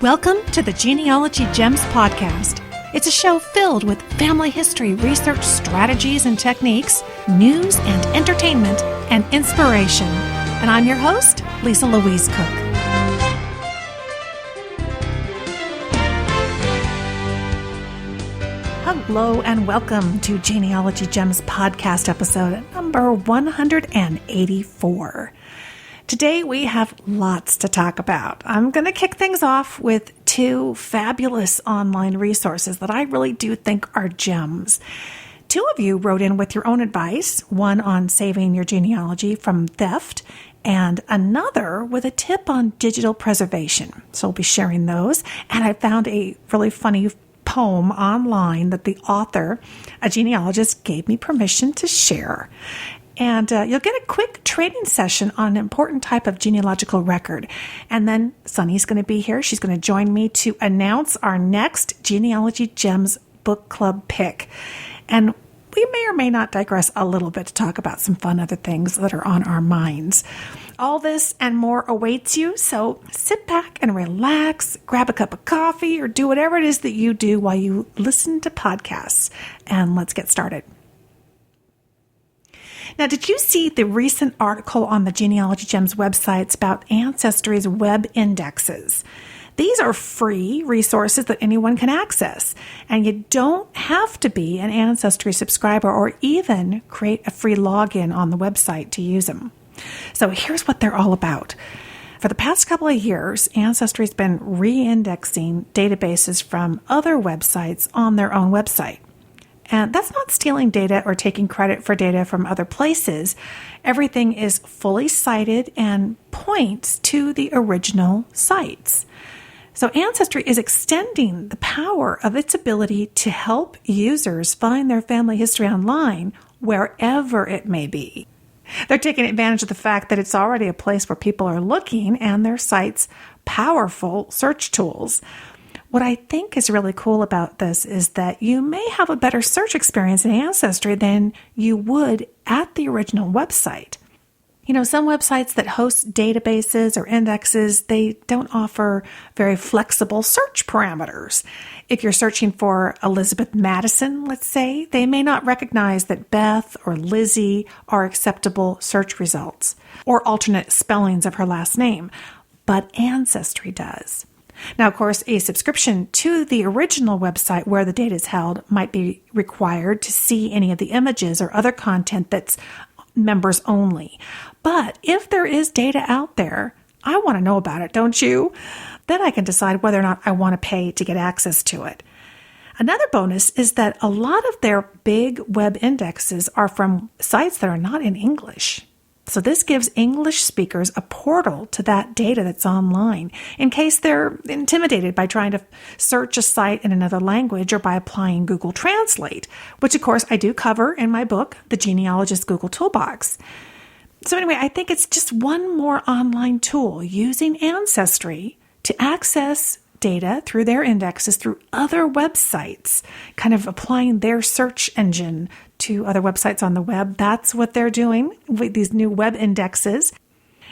Welcome to the Genealogy Gems podcast. It's a show filled with family history, research, strategies and techniques, news and entertainment, and inspiration. And I'm your host, Louise Cooke. Hello and welcome to Genealogy Gems podcast episode number 184. Today we have lots to talk about. I'm going to kick things off with two fabulous online resources that I really do think are gems. Two of you wrote in with your own advice, one on saving your genealogy from theft and another with a tip on digital preservation. So we'll be sharing those. And I found a really funny poem online that the author, a genealogist, gave me permission to share. And you'll get a quick training session on an important type of genealogical record. And then Sunny's going to be here. She's going to join me to announce our next Genealogy Gems Book Club pick. And we may or may not digress a little bit to talk about some fun other things that are on our minds. All this and more awaits you, so sit back and relax, grab a cup of coffee, or do whatever it is that you do while you listen to podcasts. And let's get started. Now, did you see the recent article on the Genealogy Gems websites about Ancestry's Web Indexes? These are free resources that anyone can access, and you don't have to be an Ancestry subscriber or even create a free login on the website to use them. So here's what they're all about. For the past couple of years, Ancestry's been re-indexing databases from other websites on their own website. And that's not stealing data or taking credit for data from other places. Everything is fully cited and points to the original sites. So Ancestry is extending the power of its ability to help users find their family history online wherever it may be. They're taking advantage of the fact that it's already a place where people are looking and their site's powerful search tools. What I think is really cool about this is that you may have a better search experience in Ancestry than you would at the original website. You know, some websites that host databases or indexes, they don't offer very flexible search parameters. If you're searching for Elizabeth Madison, let's say, they may not recognize that Beth or Lizzie are acceptable search results or alternate spellings of her last name, but Ancestry does. Now, of course, a subscription to the original website where the data is held might be required to see any of the images or other content that's members only. But if there is data out there, I want to know about it, don't you? Then I can decide whether or not I want to pay to get access to it. Another bonus is that a lot of their big web indexes are from sites that are not in English. So this gives English speakers a portal to that data that's online in case they're intimidated by trying to search a site in another language or by applying Google Translate, which of course I do cover in my book, The Genealogist Google Toolbox. So anyway, I think it's just one more online tool using Ancestry to access data through their indexes through other websites, kind of applying their search engine to other websites on the web. That's what they're doing with these new web indexes.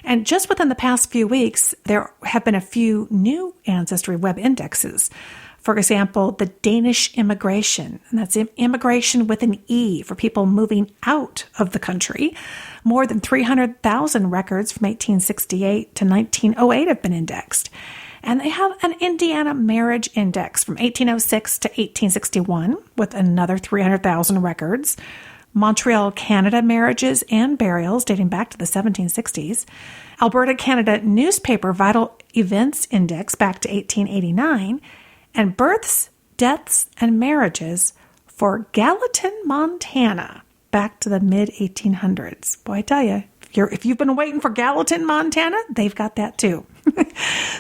And just within the past few weeks, there have been a few new Ancestry web indexes. For example, the Danish immigration, and that's immigration with an E for people moving out of the country. More than 300,000 records from 1868 to 1908 have been indexed. And they have an Indiana marriage index from 1806 to 1861 with another 300,000 records. Montreal, Canada marriages and burials dating back to the 1760s. Alberta, Canada newspaper vital events index back to 1889. And births, deaths, and marriages for Gallatin, Montana back to the mid-1800s. Boy, I tell you, if you've been waiting for Gallatin, Montana, they've got that too.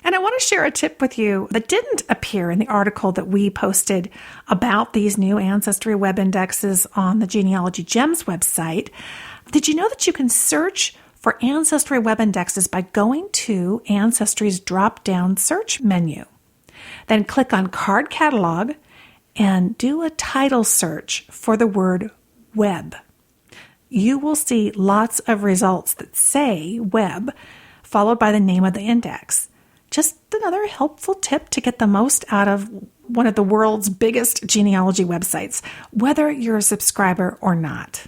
And I want to share a tip with you that didn't appear in the article that we posted about these new Ancestry web indexes on the Genealogy Gems website. Did you know that you can search for Ancestry web indexes by going to Ancestry's drop-down search menu? Then click on Card Catalog and do a title search for the word web. You will see lots of results that say web, followed by the name of the index. just another helpful tip to get the most out of one of the world's biggest genealogy websites, whether you're a subscriber or not.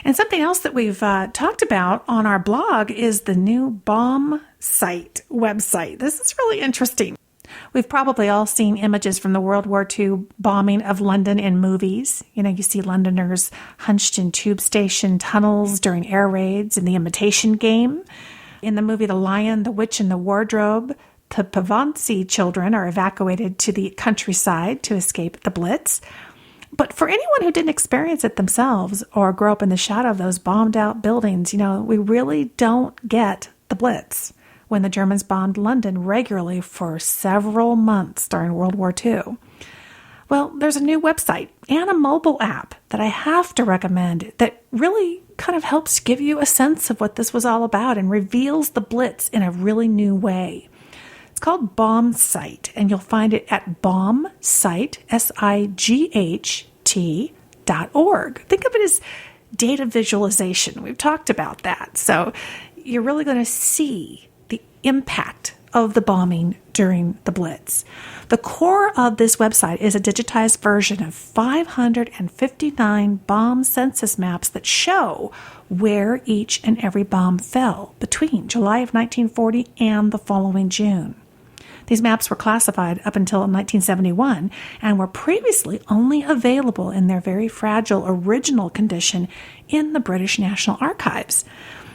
And something else that we've talked about on our blog is the new bomb site website. This is really interesting. We've probably all seen images from the World War II bombing of London in movies. You see Londoners hunched in tube station tunnels during air raids in The Imitation Game. In the movie The Lion, the Witch, and the Wardrobe, the Pevensey children are evacuated to the countryside to escape the Blitz. But for anyone who didn't experience it themselves or grow up in the shadow of those bombed out buildings, we really don't get the Blitz when the Germans bombed London regularly for several months during World War II. Well, there's a new website and a mobile app that I have to recommend that really kind of helps give you a sense of what this was all about and reveals the Blitz in a really new way. It's called BombSite, and you'll find it at bombsite, SIGHT.org. Think of it as data visualization. We've talked about that. So you're really going to see the impact of the bombing during the Blitz. The core of this website is a digitized version of 559 bomb census maps that show where each and every bomb fell between July of 1940 and the following June. These maps were classified up until 1971 and were previously only available in their very fragile original condition in the British National Archives.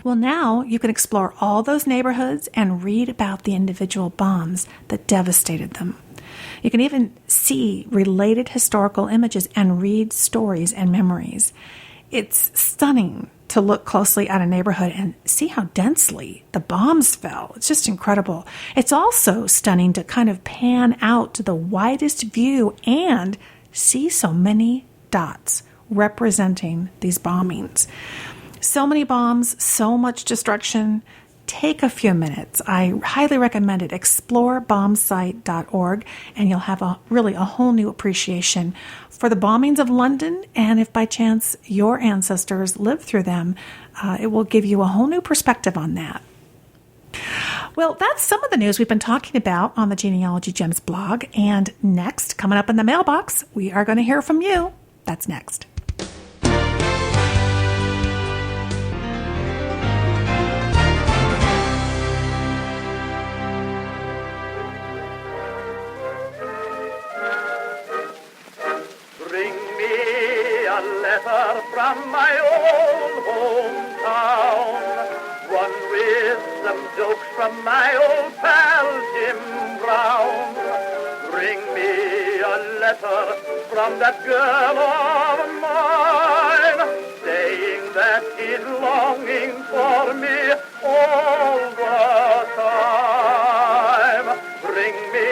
Well, now you can explore all those neighborhoods and read about the individual bombs that devastated them. You can even see related historical images and read stories and memories. It's stunning to look closely at a neighborhood and see how densely the bombs fell. It's just incredible. It's also stunning to kind of pan out to the widest view and see so many dots representing these bombings. So many bombs, so much destruction. Take a few minutes. I highly recommend it. Explore bombsite.org, and you'll have a whole new appreciation for the bombings of London. And if by chance your ancestors lived through them, it will give you a whole new perspective on that. Well, that's some of the news we've been talking about on the Genealogy Gems blog. And next, coming up in the mailbox, we are going to hear from you. That's next. Letter from my old hometown, one with some jokes from my old pal Jim Brown. Bring me a letter from that girl of mine, saying that she's longing for me all the time. Bring me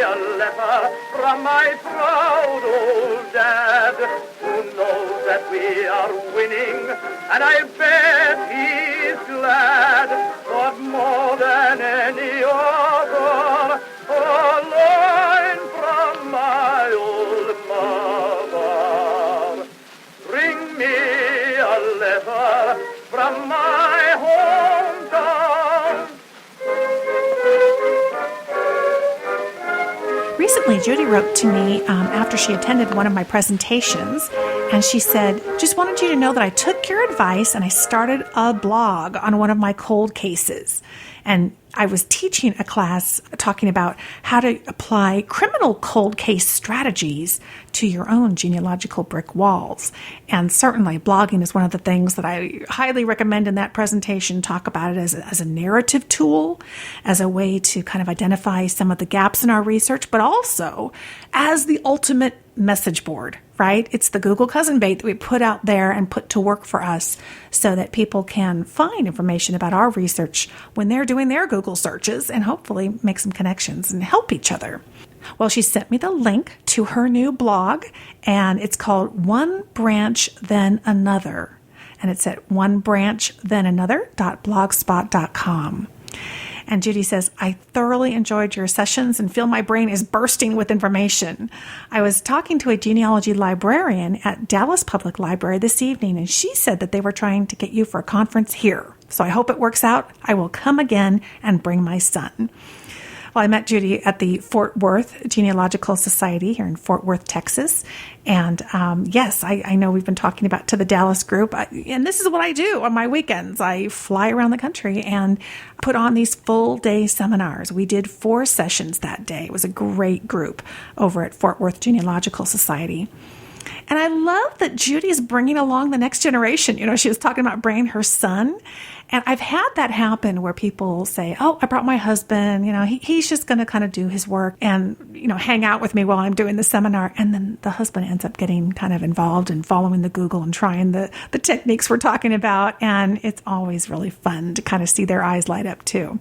a letter from my proud old dad, who knows that we are winning, and I bet he's glad. But more than any other, a line from my old mother. Bring me a letter from my hometown. Recently, Judy wrote to me after she attended one of my presentations, and she said, just wanted you to know that I took your advice and I started a blog on one of my cold cases. And I was teaching a class talking about how to apply criminal cold case strategies to your own genealogical brick walls. And certainly blogging is one of the things that I highly recommend in that presentation. Talk about it as a narrative tool, as a way to kind of identify some of the gaps in our research, but also as the ultimate message board, right? It's the Google cousin bait that we put out there and put to work for us so that people can find information about our research when they're doing their Google searches and hopefully make some connections and help each other. Well, she sent me the link to her new blog, and it's called One Branch Then Another. And it's at onebranchthenanother.blogspot.com. And Judy says, I thoroughly enjoyed your sessions and feel my brain is bursting with information. I was talking to a genealogy librarian at Dallas Public Library this evening, and she said that they were trying to get you for a conference here. So I hope it works out. I will come again and bring my son. Well, I met Judy at the Fort Worth Genealogical Society here in Fort Worth, Texas. And yes, I know we've been talking about to the Dallas group. And this is what I do on my weekends. I fly around the country and put on these full-day seminars. We did 4 sessions that day. It was a great group over at Fort Worth Genealogical Society. And I love that Judy's bringing along the next generation. You know, she was talking about bringing her son. And I've had that happen where people say, oh, I brought my husband, you know, he's just going to kind of do his work and, you know, hang out with me while I'm doing the seminar. And then the husband ends up getting kind of involved and following the Google and trying the techniques we're talking about. And it's always really fun to kind of see their eyes light up too.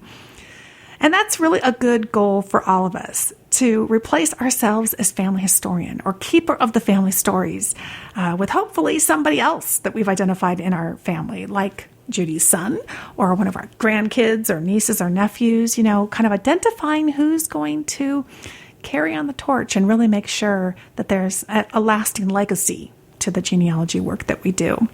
And that's really a good goal for all of us, to replace ourselves as family historian or keeper of the family stories with hopefully somebody else that we've identified in our family, like Judy's son or one of our grandkids or nieces or nephews, you know, kind of identifying who's going to carry on the torch and really make sure that there's a lasting legacy to the genealogy work that we do.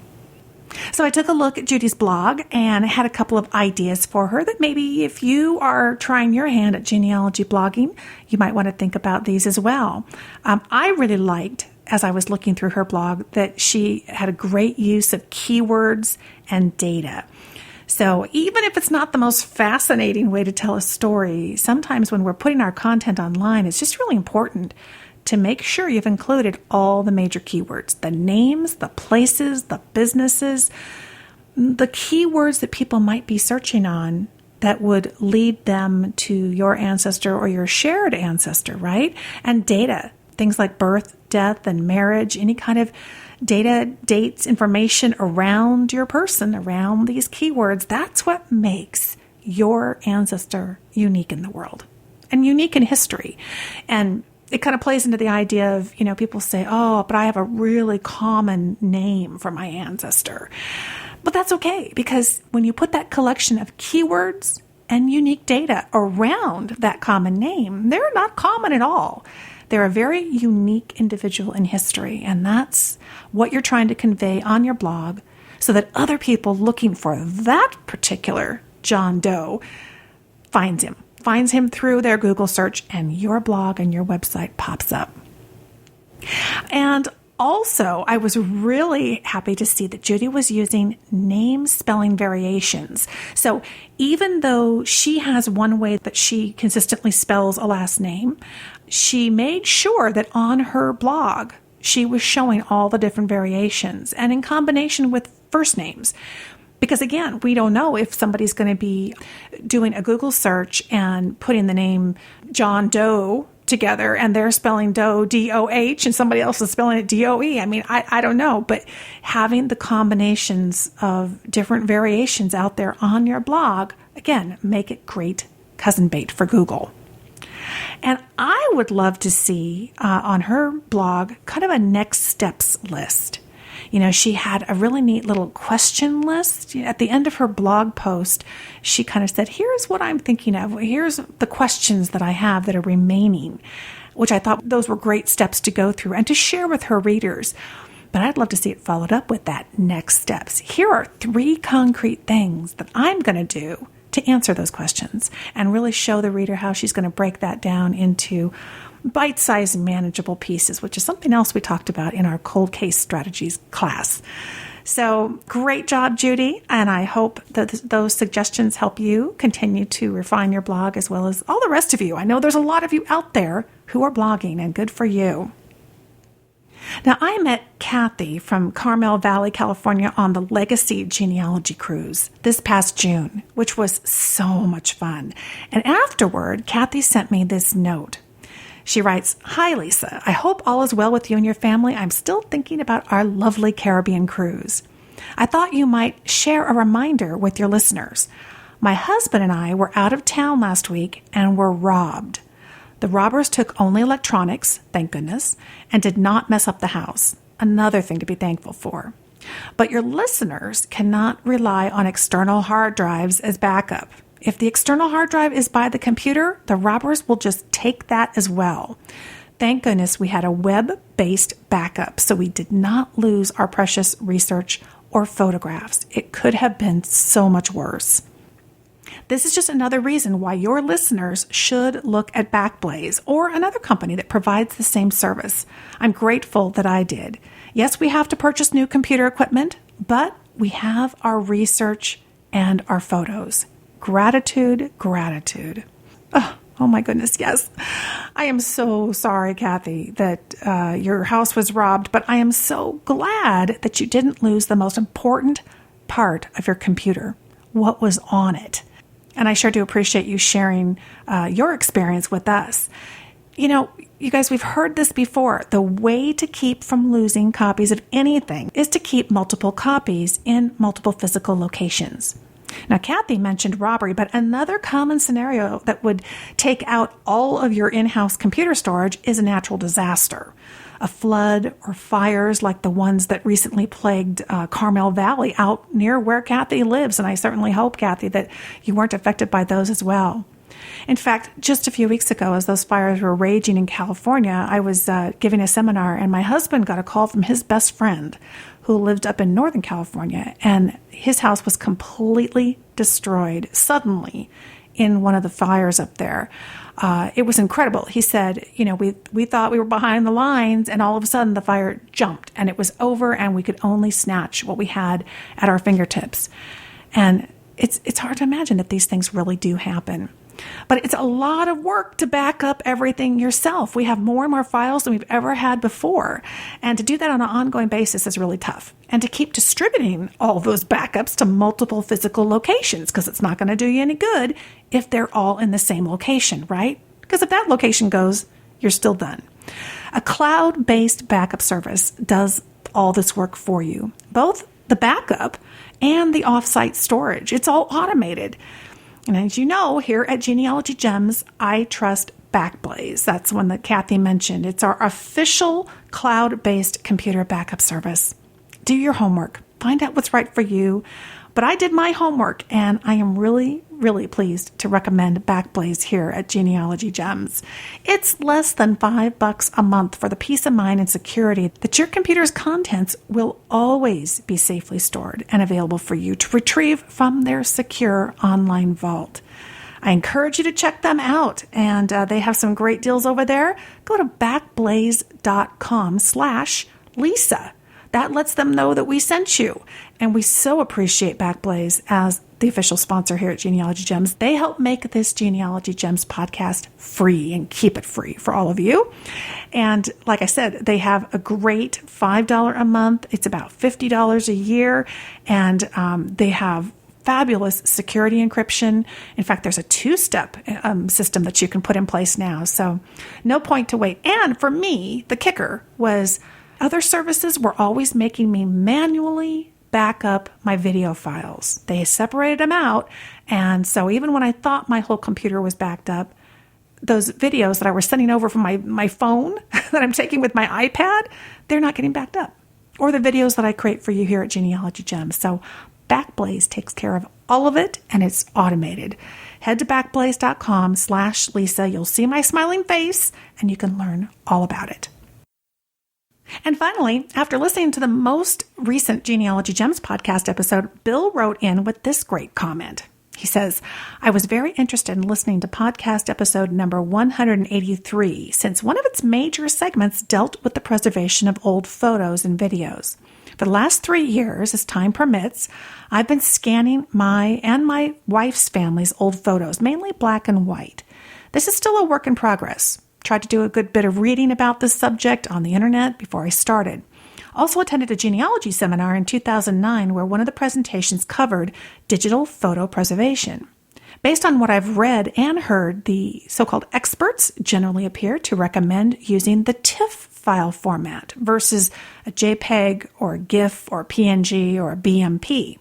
So I took a look at Judy's blog and had a couple of ideas for her that maybe if you are trying your hand at genealogy blogging, you might want to think about these as well. I really liked, as I was looking through her blog, that she had a great use of keywords and data. So even if it's not the most fascinating way to tell a story, sometimes when we're putting our content online, it's just really important to make sure you've included all the major keywords, the names, the places, the businesses, the keywords that people might be searching on that would lead them to your ancestor or your shared ancestor, right? And data, things like birth, death, and marriage, any kind of data, dates, information around your person, around these keywords. That's what makes your ancestor unique in the world and unique in history. And it kind of plays into the idea of, you know, people say, oh, but I have a really common name for my ancestor. But that's okay, because when you put that collection of keywords and unique data around that common name, they're not common at all. They're a very unique individual in history, and that's what you're trying to convey on your blog so that other people looking for that particular John Doe finds him through their Google search, and your blog and your website pops up. And also, I was really happy to see that Judy was using name spelling variations. So even though she has one way that she consistently spells a last name, she made sure that on her blog, she was showing all the different variations and in combination with first names. Because again, we don't know if somebody's going to be doing a Google search and putting the name John Doe together and they're spelling Doe, D-O-H, and somebody else is spelling it D-O-E. I mean, I don't know, but having the combinations of different variations out there on your blog, again, make it great cousin bait for Google. And I would love to see on her blog kind of a next steps list. You know, she had a really neat little question list. At the end of her blog post, she kind of said, here's what I'm thinking of. Here's the questions that I have that are remaining, which I thought those were great steps to go through and to share with her readers. But I'd love to see it followed up with that next steps. Here are 3 concrete things that I'm going to do to answer those questions and really show the reader how she's going to break that down into bite-sized, manageable pieces, which is something else we talked about in our cold case strategies class. So great job, Judy. And I hope that those suggestions help you continue to refine your blog as well as all the rest of you. I know there's a lot of you out there who are blogging, and good for you. Now, I met Kathy from Carmel Valley, California on the Legacy Genealogy Cruise this past June, which was so much fun. And afterward, Kathy sent me this note. She writes, "Hi, Lisa. I hope all is well with you and your family. I'm still thinking about our lovely Caribbean cruise. I thought you might share a reminder with your listeners. My husband and I were out of town last week and were robbed. The robbers took only electronics, thank goodness, and did not mess up the house. Another thing to be thankful for. But your listeners cannot rely on external hard drives as backup. If the external hard drive is by the computer, the robbers will just take that as well. Thank goodness we had a web-based backup, so we did not lose our precious research or photographs. It could have been so much worse. This is just another reason why your listeners should look at Backblaze or another company that provides the same service. I'm grateful that I did. Yes, we have to purchase new computer equipment, but we have our research and our photos. Gratitude, gratitude. Oh my goodness, yes. I am so sorry, Kathy, that your house was robbed, but I am so glad that you didn't lose the most important part of your computer, what was on it. And I sure do appreciate you sharing your experience with us. You know, you guys, we've heard this before. The way to keep from losing copies of anything is to keep multiple copies in multiple physical locations. Now, Kathy mentioned robbery, but another common scenario that would take out all of your in-house computer storage is a natural disaster. A flood or fires like the ones that recently plagued Carmel Valley out near where Kathy lives. And I certainly hope, Kathy, that you weren't affected by those as well. In fact, just a few weeks ago, as those fires were raging in California, I was giving a seminar, and my husband got a call from his best friend who lived up in Northern California, and his house was completely destroyed suddenly in one of the fires up there. It was incredible. He said, you know, we thought we were behind the lines, and all of a sudden the fire jumped, and it was over, and we could only snatch what we had at our fingertips. And it's hard to imagine that these things really do happen. But it's a lot of work to back up everything yourself. We have more and more files than we've ever had before. And to do that on an ongoing basis is really tough. And to keep distributing all those backups to multiple physical locations, because it's not going to do you any good if they're all in the same location, right? Because if that location goes, you're still done. A cloud-based backup service does all this work for you, both the backup and the offsite storage. It's all automated. And as you know, here at Genealogy Gems, I trust Backblaze. That's one that Kathy mentioned. It's our official cloud-based computer backup service. Do your homework. Find out what's right for you. But I did my homework, and I am really, really pleased to recommend Backblaze here at Genealogy Gems. It's less than $5 a month for the peace of mind and security that your computer's contents will always be safely stored and available for you to retrieve from their secure online vault. I encourage you to check them out, and they have some great deals over there. Go to backblaze.com/Lisa. That lets them know that we sent you. And we so appreciate Backblaze as the official sponsor here at Genealogy Gems. They help make this Genealogy Gems podcast free and keep it free for all of you. And like I said, they have a great $5 a month. It's about $50 a year. And they have fabulous security encryption. In fact, there's a 2-step system that you can put in place now. So no point to wait. And for me, the kicker was other services were always making me manually back up my video files. They separated them out. And so even when I thought my whole computer was backed up, those videos that I was sending over from my phone that I'm taking with my iPad, they're not getting backed up. Or the videos that I create for you here at Genealogy Gems. So Backblaze takes care of all of it, and it's automated. Head to backblaze.com/Lisa. You'll see my smiling face, and you can learn all about it. And finally, after listening to the most recent Genealogy Gems podcast episode, Bill wrote in with this great comment. He says, I was very interested in listening to podcast episode number 183, since one of its major segments dealt with the preservation of old photos and videos. For the last 3 years, as time permits, I've been scanning my and my wife's family's old photos, mainly black and white. This is still a work in progress. Tried to do a good bit of reading about this subject on the internet before I started. Also attended a genealogy seminar in 2009 where one of the presentations covered digital photo preservation. Based on what I've read and heard, the so-called experts generally appear to recommend using the TIFF file format versus a JPEG or a GIF or PNG or a BMP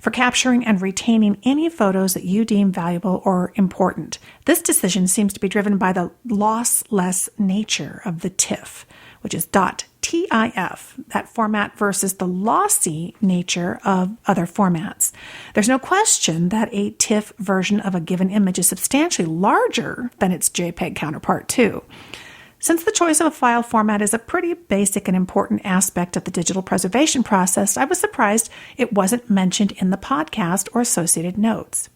for capturing and retaining any photos that you deem valuable or important. This decision seems to be driven by the lossless nature of the TIFF, which is .tif, that format versus the lossy nature of other formats. There's no question that a TIFF version of a given image is substantially larger than its JPEG counterpart, too. Since the choice of a file format is a pretty basic and important aspect of the digital preservation process, I was surprised it wasn't mentioned in the podcast or associated notes.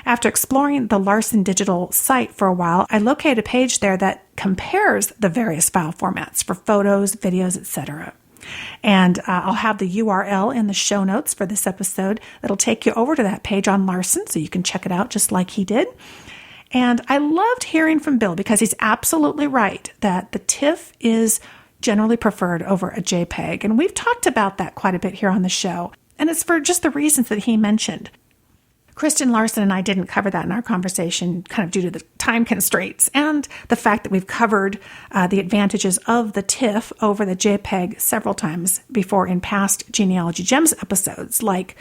After exploring the Larson Digital site for a while, I located a page there that compares the various file formats for photos, videos, etc. And I'll have the URL in the show notes for this episode that'll take you over to that page on Larson, so you can check it out just like he did. And I loved hearing from Bill because he's absolutely right that the TIFF is generally preferred over a JPEG. And we've talked about that quite a bit here on the show. And it's for just the reasons that he mentioned. Kristen Larson and I didn't cover that in our conversation, kind of due to the time constraints and the fact that we've covered the advantages of the TIFF over the JPEG several times before in past Genealogy Gems episodes, like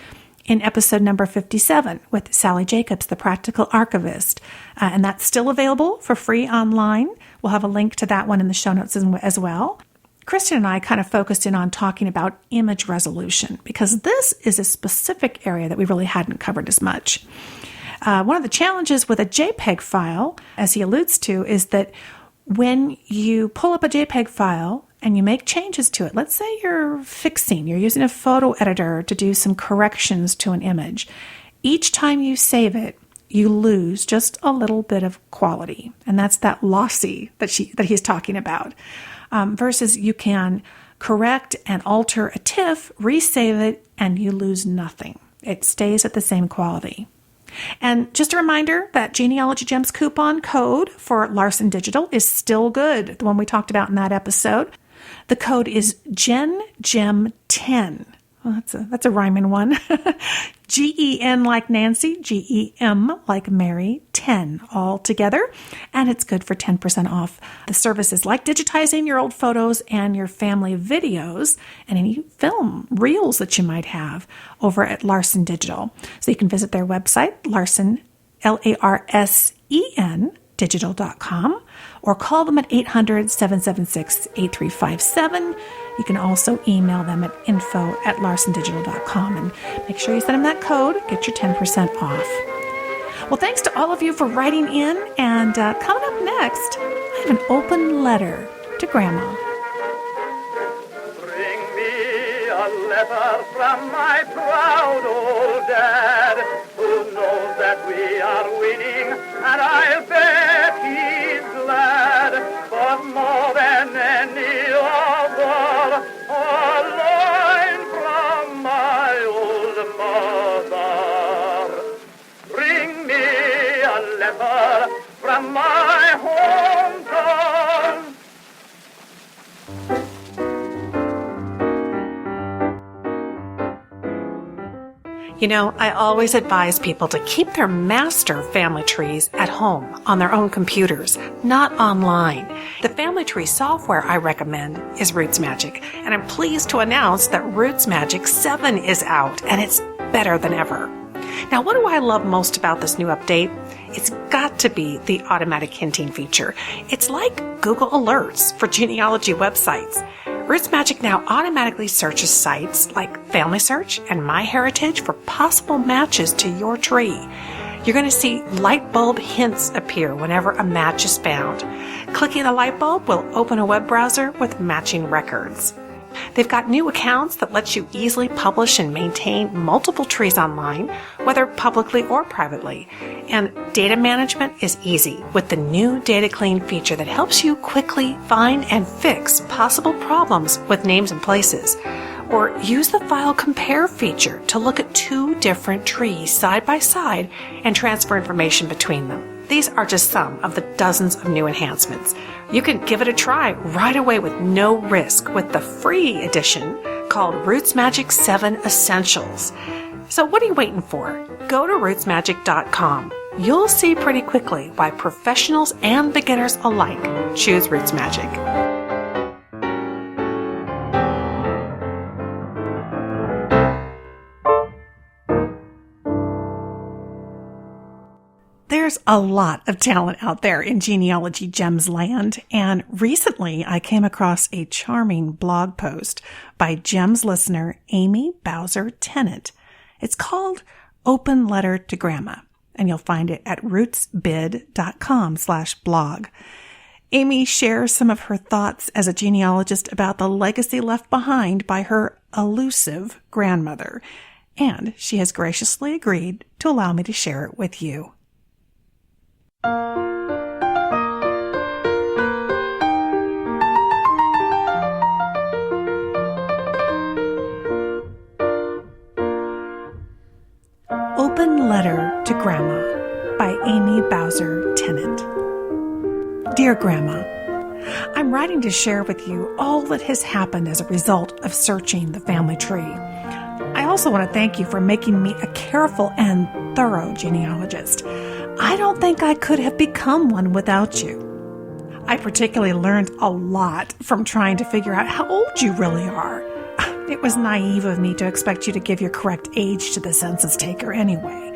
in episode number 57 with Sally Jacobs, the practical archivist. And that's still available for free online. We'll have a link to that one in the show notes as well. Kristen and I kind of focused in on talking about image resolution because this is a specific area that we really hadn't covered as much. One of the challenges with a JPEG file, as he alludes to, is that when you pull up a JPEG file and you make changes to it, let's say you're using a photo editor to do some corrections to an image. Each time you save it, you lose just a little bit of quality. And that's that lossy that he's talking about. Versus you can correct and alter a TIFF, resave it, and you lose nothing. It stays at the same quality. And just a reminder that Genealogy Gems coupon code for Larson Digital is still good, the one we talked about in that episode. The code is GenGem10. Well, that's a rhyming one. GEN like Nancy, GEM like Mary, 10 all together. And it's good for 10% off the services like digitizing your old photos and your family videos and any film reels that you might have over at Larson Digital. So you can visit their website, Larson, LARSEN, digital.com, or call them at 800-776-8357. You can also email them at info@larsondigital.com and make sure you send them that code, get your 10% off. Well, thanks to all of you for writing in, and coming up next, I have an open letter to Grandma. Bring me a letter from my proud old dad, who knows that we are winning, and I'll bet he's glad. But more than any other, a line from my old mother. Bring me a letter from my hometown. You know, I always advise people to keep their master family trees at home on their own computers, not online. The family tree software I recommend is Roots Magic, and I'm pleased to announce that Roots Magic 7 is out, and it's better than ever. Now, what do I love most about this new update? It's got to be the automatic hinting feature. It's like Google Alerts for genealogy websites. Roots Magic now automatically searches sites like Family Search and MyHeritage for possible matches to your tree. You're going to see light bulb hints appear whenever a match is found. Clicking the light bulb will open a web browser with matching records. They've got new accounts that let you easily publish and maintain multiple trees online, whether publicly or privately. And data management is easy with the new Data Clean feature that helps you quickly find and fix possible problems with names and places. Or use the File Compare feature to look at two different trees side by side and transfer information between them. These are just some of the dozens of new enhancements. You can give it a try right away with no risk with the free edition called Roots Magic 7 Essentials. So what are you waiting for? Go to rootsmagic.com. You'll see pretty quickly why professionals and beginners alike choose Roots Magic. There's a lot of talent out there in Genealogy Gems land, and recently I came across a charming blog post by Gems listener Amy Bowser Tennant. It's called Open Letter to Grandma, and you'll find it at rootsbid.com/blog. Amy shares some of her thoughts as a genealogist about the legacy left behind by her elusive grandmother, and she has graciously agreed to allow me to share it with you. Open Letter to Grandma by Amy Bowser Tennant. Dear Grandma, I'm writing to share with you all that has happened as a result of searching the family tree. I also want to thank you for making me a careful and thorough genealogist. I don't think I could have become one without you. I particularly learned a lot from trying to figure out how old you really are. It was naive of me to expect you to give your correct age to the census taker anyway.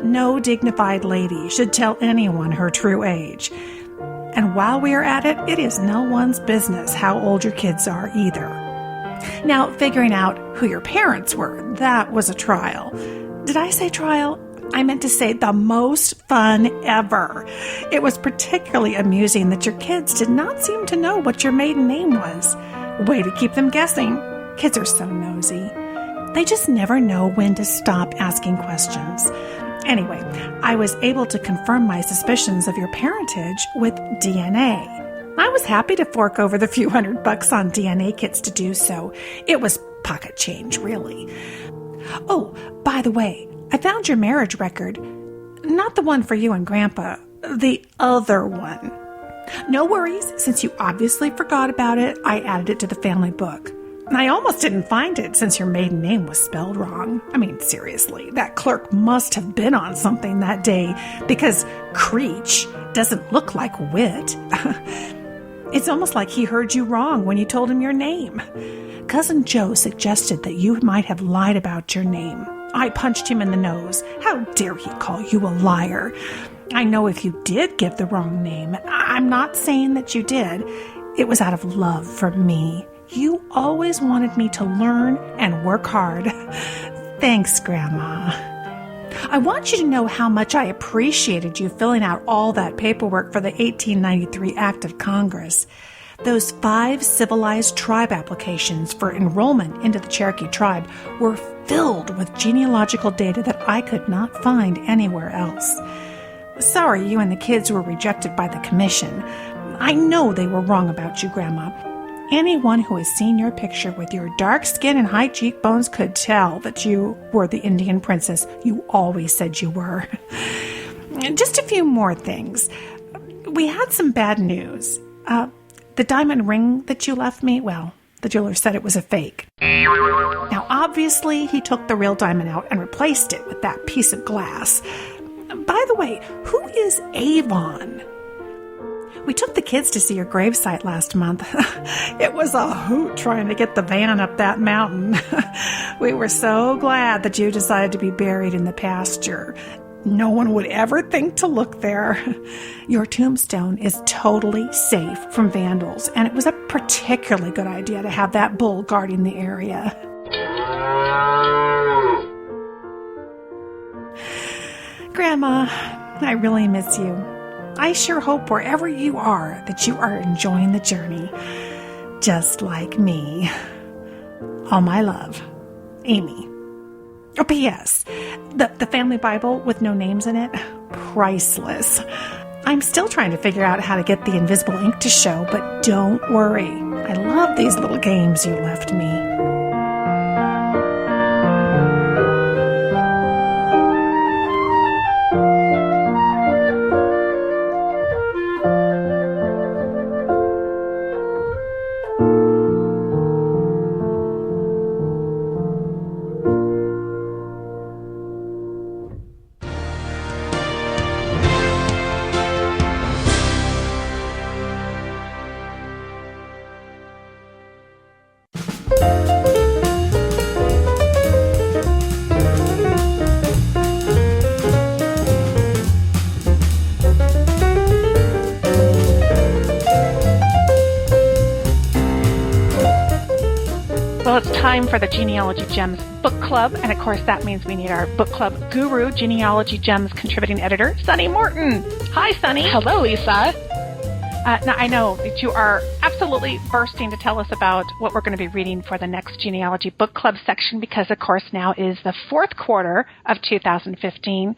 No dignified lady should tell anyone her true age. And while we are at it, it is no one's business how old your kids are either. Now, figuring out who your parents were, that was a trial. Did I say trial? I meant to say the most fun ever. It was particularly amusing that your kids did not seem to know what your maiden name was. Way to keep them guessing. Kids are so nosy. They just never know when to stop asking questions. Anyway, I was able to confirm my suspicions of your parentage with DNA. I was happy to fork over the few $100 on DNA kits to do so. It was pocket change, really. Oh, by the way, I found your marriage record. Not the one for you and Grandpa, the other one. No worries, since you obviously forgot about it, I added it to the family book. I almost didn't find it since your maiden name was spelled wrong. I mean, seriously, that clerk must have been on something that day because Creech doesn't look like Wit. It's almost like he heard you wrong when you told him your name. Cousin Joe suggested that you might have lied about your name. I punched him in the nose. How dare he call you a liar? I know if you did give the wrong name, I'm not saying that you did. It was out of love for me. You always wanted me to learn and work hard. Thanks, Grandma. I want you to know how much I appreciated you filling out all that paperwork for the 1893 Act of Congress. Those 5 civilized tribe applications for enrollment into the Cherokee tribe were filled with genealogical data that I could not find anywhere else. Sorry you and the kids were rejected by the commission. I know they were wrong about you, Grandma. Anyone who has seen your picture with your dark skin and high cheekbones could tell that you were the Indian princess you always said you were. Just a few more things. We had some bad news. The diamond ring that you left me, well, the jeweler said it was a fake. Now, obviously, he took the real diamond out and replaced it with that piece of glass. By the way, who is Avon? We took the kids to see your gravesite last month. It was a hoot trying to get the van up that mountain. We were so glad that you decided to be buried in the pasture. No one would ever think to look there. Your tombstone is totally safe from vandals, and it was a particularly good idea to have that bull guarding the area. Grandma, I really miss you. I sure hope wherever you are that you are enjoying the journey, just like me. All my love, Amy. Oh, P.S. The family Bible with no names in it, priceless. I'm still trying to figure out how to get the invisible ink to show, but don't worry. I love these little games you left me. time for the Genealogy Gems Book Club, and of course that means we need our book club guru, Genealogy Gems contributing editor, Sunny Morton. Hi, Sunny. Hello, Lisa. Now, I know that you are absolutely bursting to tell us about what we're going to be reading for the next Genealogy Book Club section, because, of course, now is the fourth quarter of 2015.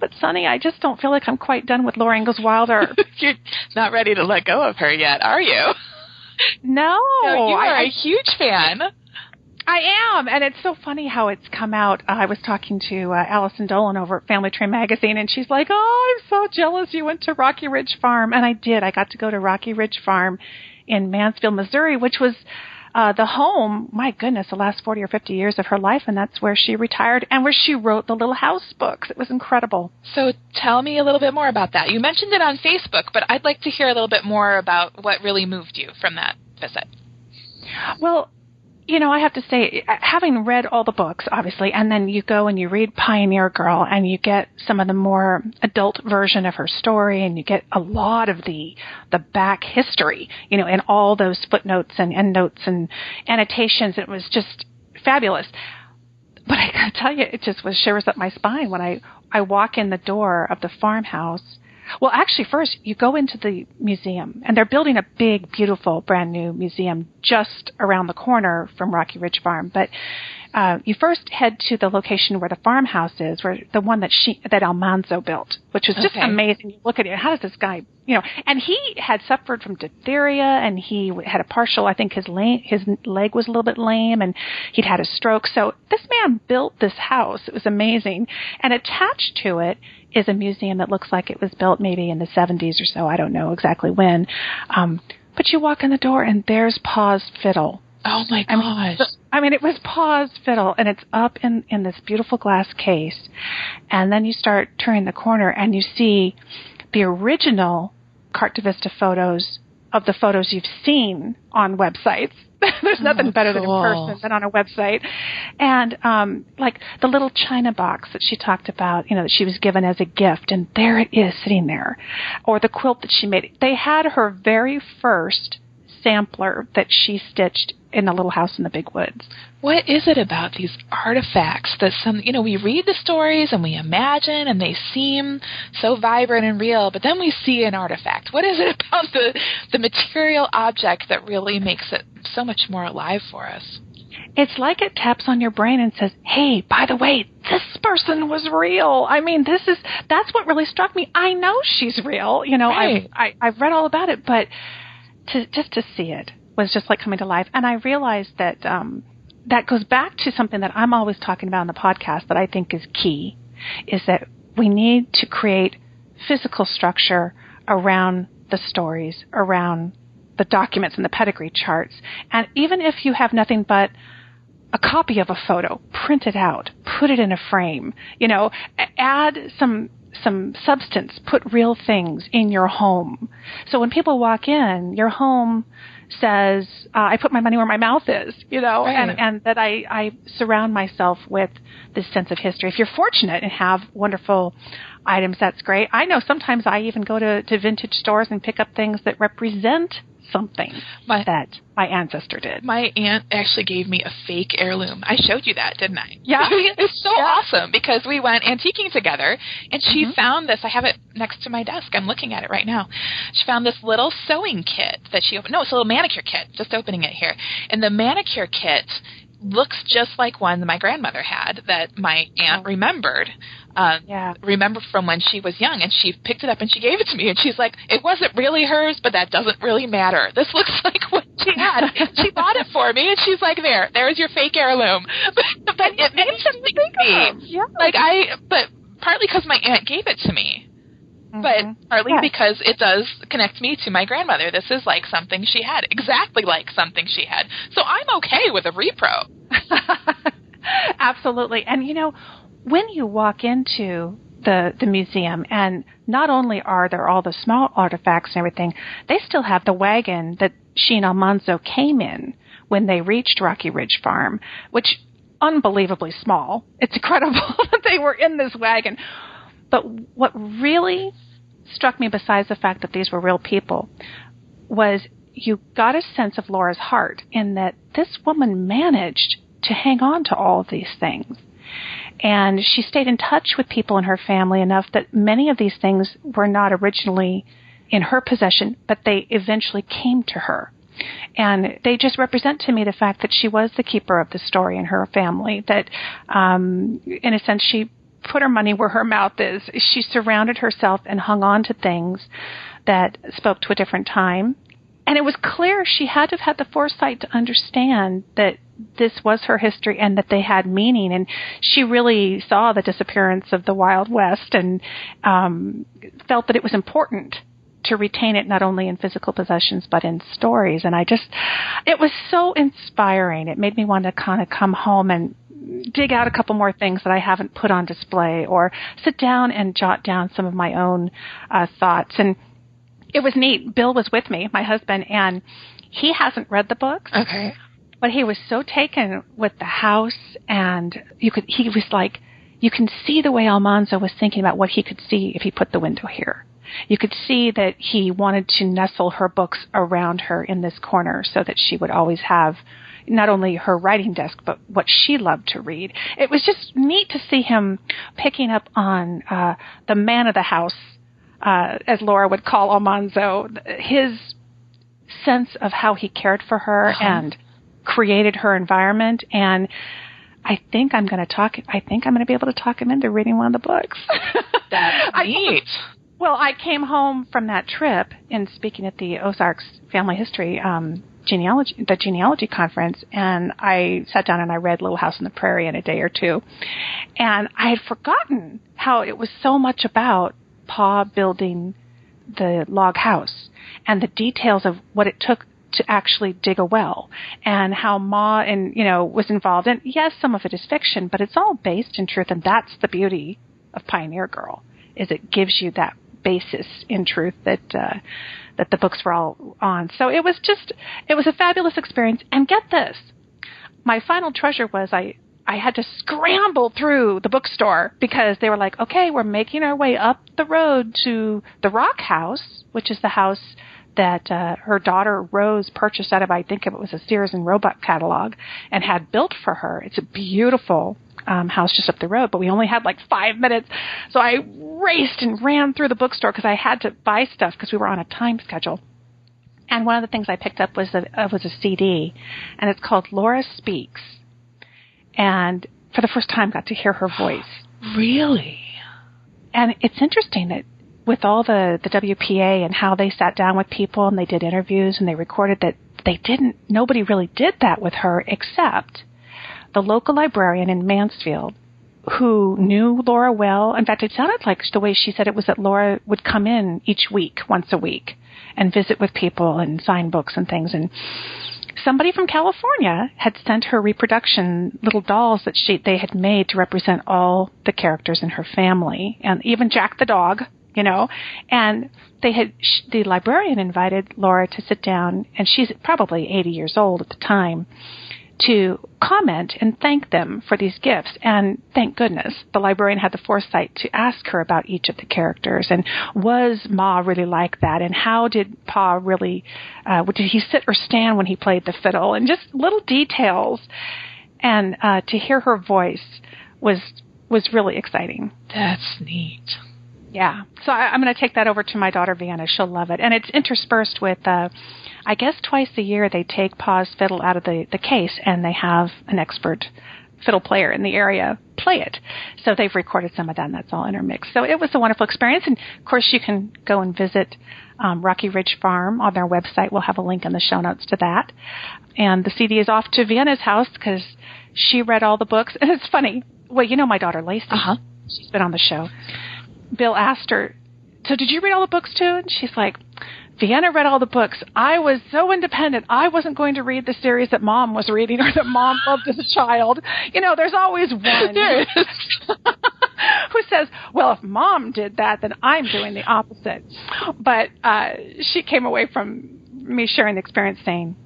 But, Sunny, I just don't feel like I'm quite done with Laura Ingalls Wilder. You're not ready to let go of her yet, are you? No. You are a huge fan. I am, and it's so funny how it's come out. I was talking to Allison Dolan over at Family Tree Magazine, and she's like, "Oh, I'm so jealous you went to Rocky Ridge Farm." And I did. I got to go to Rocky Ridge Farm in Mansfield, Missouri, which was the home, my goodness, the last 40 or 50 years of her life, and that's where she retired and where she wrote the Little House books. It was incredible. So tell me a little bit more about that. You mentioned it on Facebook, but I'd like to hear a little bit more about what really moved you from that visit. Well, you know, I have to say, having read all the books, obviously, and then you go and you read Pioneer Girl, and you get some of the more adult version of her story, and you get a lot of the back history, you know, in all those footnotes and endnotes and annotations. It was just fabulous. But I got to tell you, it just was shivers up my spine when I walk in the door of the farmhouse. Well, actually, first, you go into the museum, and they're building a big, beautiful, brand-new museum just around the corner from Rocky Ridge Farm. But you first head to the location where the farmhouse is, where the one that Almanzo built, which was just amazing. You look at it, how does this guy, you know, and he had suffered from diphtheria, and he had a partial, I think his leg was a little bit lame, and he'd had a stroke. So this man built this house. It was amazing. And attached to it is a museum that looks like it was built maybe in the 70s or so. I don't know exactly when. But you walk in the door, and there's Pa's fiddle. Oh, my gosh. I mean, it was Pa's fiddle, and it's up in this beautiful glass case. And then you start turning the corner, and you see the original Carte de Vista photos of the photos you've seen on websites. There's nothing better than in person than on a website. And like the little china box that she talked about, you know, that she was given as a gift, and there it is sitting there. Or the quilt that she made. They had her very first sampler that she stitched in the Little House in the Big Woods. What is it about these artifacts that we read the stories and we imagine and they seem so vibrant and real, but then we see an artifact? What is it about the material object that really makes it so much more alive for us? It's like it taps on your brain and says, hey, by the way, this person was real. I mean, that's what really struck me. I know she's real. You know, right. I've read all about it, but just to see it was just like coming to life. And I realized that that goes back to something that I'm always talking about on the podcast that I think is key, is that we need to create physical structure around the stories, around the documents and the pedigree charts. And even if you have nothing but a copy of a photo, print it out, put it in a frame, you know, add some substance, put real things in your home. So when people walk in, your home says, I put my money where my mouth is, you know, right. and that I surround myself with this sense of history. If you're fortunate and have wonderful items, that's great. I know sometimes I even go to vintage stores and pick up things that represent something that my ancestor did. My aunt actually gave me a fake heirloom. I showed you that, didn't I? Yeah. It's so awesome because we went antiquing together, and she found this. I have it next to my desk. I'm looking at it right now. She found this little sewing kit that she opened. No, it's a little manicure kit. Just opening it here. And the manicure kit looks just like one that my grandmother had that my aunt remembered. Remember from when she was young, and she picked it up and she gave it to me, and she's like, it wasn't really hers, but that doesn't really matter. This looks like what she had. She bought it for me, and she's like, there's your fake heirloom. but it means something to me. Yeah. But partly because my aunt gave it to me. But partly because it does connect me to my grandmother. This is like something she had, exactly like something she had. So I'm okay with a repro. Absolutely. And, you know, when you walk into the museum, and not only are there all the small artifacts and everything, they still have the wagon that she and Almanzo came in when they reached Rocky Ridge Farm, which unbelievably small. It's incredible that they were in this wagon. But what really struck me, besides the fact that these were real people, was you got a sense of Laura's heart in that this woman managed to hang on to all of these things. And she stayed in touch with people in her family enough that many of these things were not originally in her possession, but they eventually came to her. And they just represent to me the fact that she was the keeper of the story in her family, that in a sense she put her money where her mouth is. She surrounded herself and hung on to things that spoke to a different time. And it was clear she had to have had the foresight to understand that this was her history and that they had meaning. And she really saw the disappearance of the Wild West and felt that it was important to retain it not only in physical possessions but in stories. And it was so inspiring. It made me want to kind of come home and dig out a couple more things that I haven't put on display, or sit down and jot down some of my own thoughts. And it was neat. Bill was with me, my husband, and he hasn't read the books. Okay. But he was so taken with the house, and he was like, you can see the way Almanzo was thinking about what he could see if he put the window here. You could see that he wanted to nestle her books around her in this corner so that she would always have not only her writing desk, but what she loved to read. It was just neat to see him picking up on the man of the house, as Laura would call Almanzo, his sense of how he cared for her and created her environment. And I think I'm going to be able to talk him into reading one of the books. That's neat. Well, I came home from that trip in speaking at the Ozarks Family History genealogy conference, and I sat down and I read Little House on the Prairie in a day or two. And I had forgotten how it was so much about Pa building the log house and the details of what it took to actually dig a well, and how Ma was involved. And yes, some of it is fiction, but it's all based in truth, and that's the beauty of Pioneer Girl, is it gives you that basis in truth that the books were all on. So it was a fabulous experience. And get this, my final treasure was I had to scramble through the bookstore because they were like, okay, we're making our way up the road to the Rock House, which is the house that her daughter Rose purchased out of, I think it was a Sears and Roebuck catalog, and had built for her. It's a beautiful house just up the road, but we only had like 5 minutes. So I raced and ran through the bookstore because I had to buy stuff because we were on a time schedule. And one of the things I picked up was a CD, and it's called Laura Speaks. And for the first time got to hear her voice. Really? And it's interesting that with all the WPA and how they sat down with people and they did interviews and they recorded, that nobody really did that with her except the local librarian in Mansfield, who knew Laura well. In fact, it sounded like the way she said it was that Laura would come in each week, once a week, and visit with people and sign books and things. And somebody from California had sent her reproduction little dolls that they had made to represent all the characters in her family, and even Jack the dog, and the librarian invited Laura to sit down, and she's probably 80 years old at the time, to comment and thank them for these gifts. And thank goodness the librarian had the foresight to ask her about each of the characters, and was Ma really like that, and how did Pa really, did he sit or stand when he played the fiddle, and just little details. And to hear her voice was really exciting. That's neat. Yeah. So I'm going to take that over to my daughter, Vienna. She'll love it. And it's interspersed with, I guess twice a year they take Pa's fiddle out of the case, and they have an expert fiddle player in the area play it. So they've recorded some of that, and that's all intermixed. So it was a wonderful experience. And, of course, you can go and visit Rocky Ridge Farm on their website. We'll have a link in the show notes to that. And the CD is off to Vienna's house because she read all the books. And it's funny. Well, my daughter, Lacey. Uh-huh. She's been on the show. Bill asked her, so did you read all the books too? And she's like, Vienna read all the books. I was so independent. I wasn't going to read the series that Mom was reading or that Mom loved as a child. There's always one who says, well, if Mom did that, then I'm doing the opposite. But she came away from me sharing the experience saying,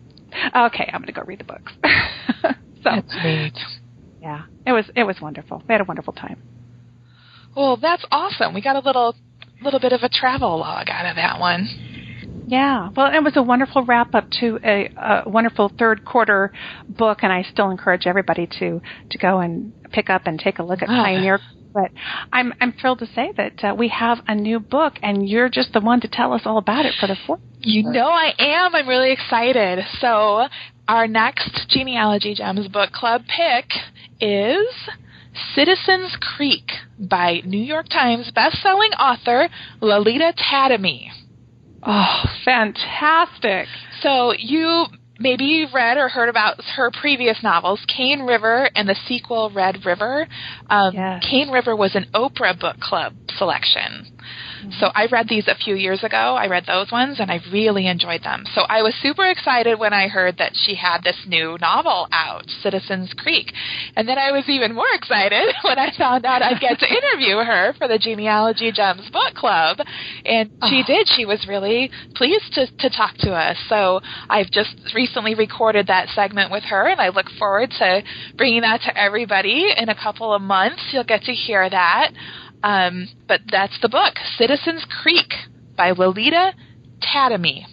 okay, I'm going to go read the books. So, that's neat. Yeah, it was wonderful. We had a wonderful time. Well, that's awesome. We got a little bit of a travel log out of that one. Yeah, well, it was a wonderful wrap-up to a wonderful third quarter book, and I still encourage everybody to go and pick up and take a look at Pioneer. But I'm thrilled to say that we have a new book, and you're just the one to tell us all about it for the fourth. You know I am. I'm really excited. So our next Genealogy Gems Book Club pick is Citizens Creek by New York Times bestselling author Lolita Tatamy. Oh, fantastic. So maybe you've read or heard about her previous novels, Cane River and the sequel Red River. Yes. Cane River was an Oprah Book Club selection. So I read these a few years ago. I read those ones, and I really enjoyed them. So I was super excited when I heard that she had this new novel out, Citizens Creek. And then I was even more excited when I found out I'd get to interview her for the Genealogy Gems Book Club. And she did. She was really pleased to talk to us. So I've just recently recorded that segment with her, and I look forward to bringing that to everybody in a couple of months. You'll get to hear that. But that's the book, Citizens Creek by Lolita Tatamy.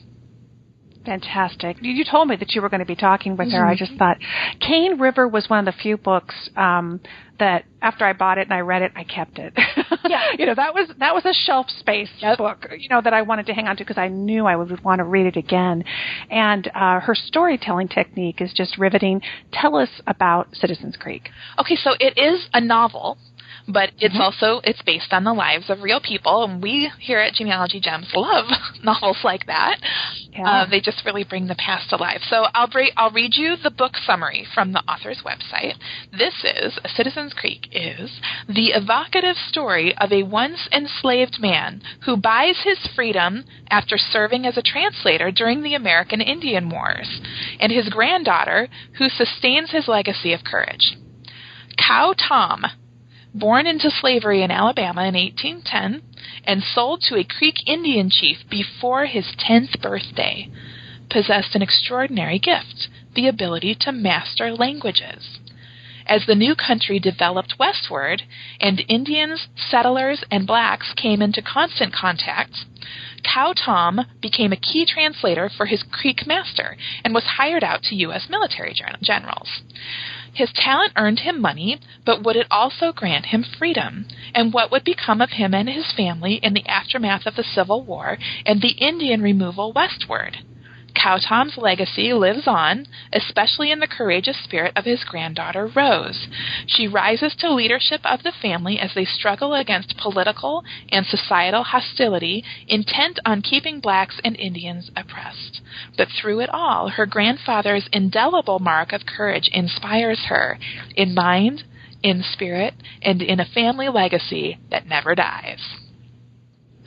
Fantastic. You told me that you were going to be talking with her. I just thought Cane River was one of the few books that after I bought it and I read it, I kept it. Yeah. That was a shelf space book, that I wanted to hang on to because I knew I would want to read it again. And her storytelling technique is just riveting. Tell us about Citizens Creek. Okay, so it is a novel. But it's based on the lives of real people, and we here at Genealogy Gems love novels like that. Yeah. They just really bring the past to life. So I'll read you the book summary from the author's website. This is, Citizens Creek is, the evocative story of a once enslaved man who buys his freedom after serving as a translator during the American Indian Wars, and his granddaughter who sustains his legacy of courage. Cow Tom, born into slavery in Alabama in 1810 and sold to a Creek Indian chief before his 10th birthday, possessed an extraordinary gift, the ability to master languages. As the new country developed westward and Indians, settlers, and blacks came into constant contact, Cow Tom became a key translator for his Creek master and was hired out to U.S. military generals. His talent earned him money, but would it also grant him freedom? And what would become of him and his family in the aftermath of the Civil War and the Indian removal westward? Cow Tom's legacy lives on, especially in the courageous spirit of his granddaughter, Rose. She rises to leadership of the family as they struggle against political and societal hostility, intent on keeping blacks and Indians oppressed. But through it all, her grandfather's indelible mark of courage inspires her, in mind, in spirit, and in a family legacy that never dies.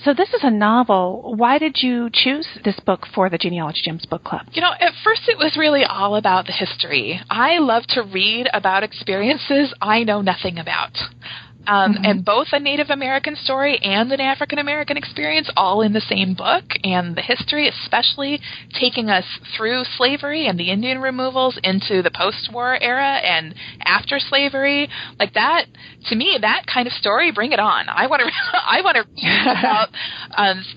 So this is a novel. Why did you choose this book for the Genealogy Gems Book Club? At first it was really all about the history. I love to read about experiences I know nothing about. And both a Native American story and an African American experience all in the same book, and the history, especially taking us through slavery and the Indian removals into the post-war era and after slavery, like that. To me, that kind of story, bring it on. I want to read about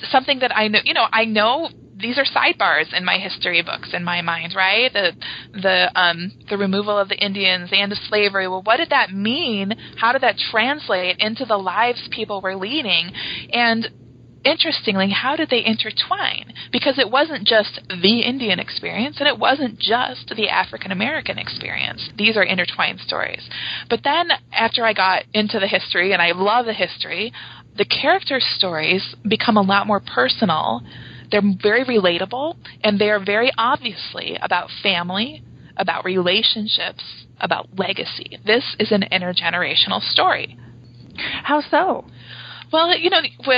something that I know. I know. These are sidebars in my history books in my mind, right? The removal of the Indians and the slavery. Well, what did that mean? How did that translate into the lives people were leading? And interestingly, how did they intertwine? Because it wasn't just the Indian experience, and it wasn't just the African American experience. These are intertwined stories. But then after I got into the history, and I love the history, the character stories become a lot more personal. They're very relatable, and they are very obviously about family, about relationships, about legacy. This is an intergenerational story. How so? Well,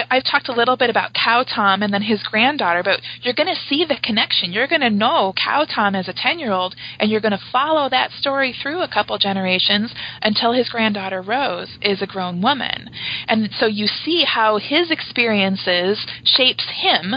I've talked a little bit about Cow Tom and then his granddaughter, but you're going to see the connection. You're going to know Cow Tom as a 10-year-old, and you're going to follow that story through a couple generations until his granddaughter, Rose, is a grown woman. And so you see how his experiences shapes him,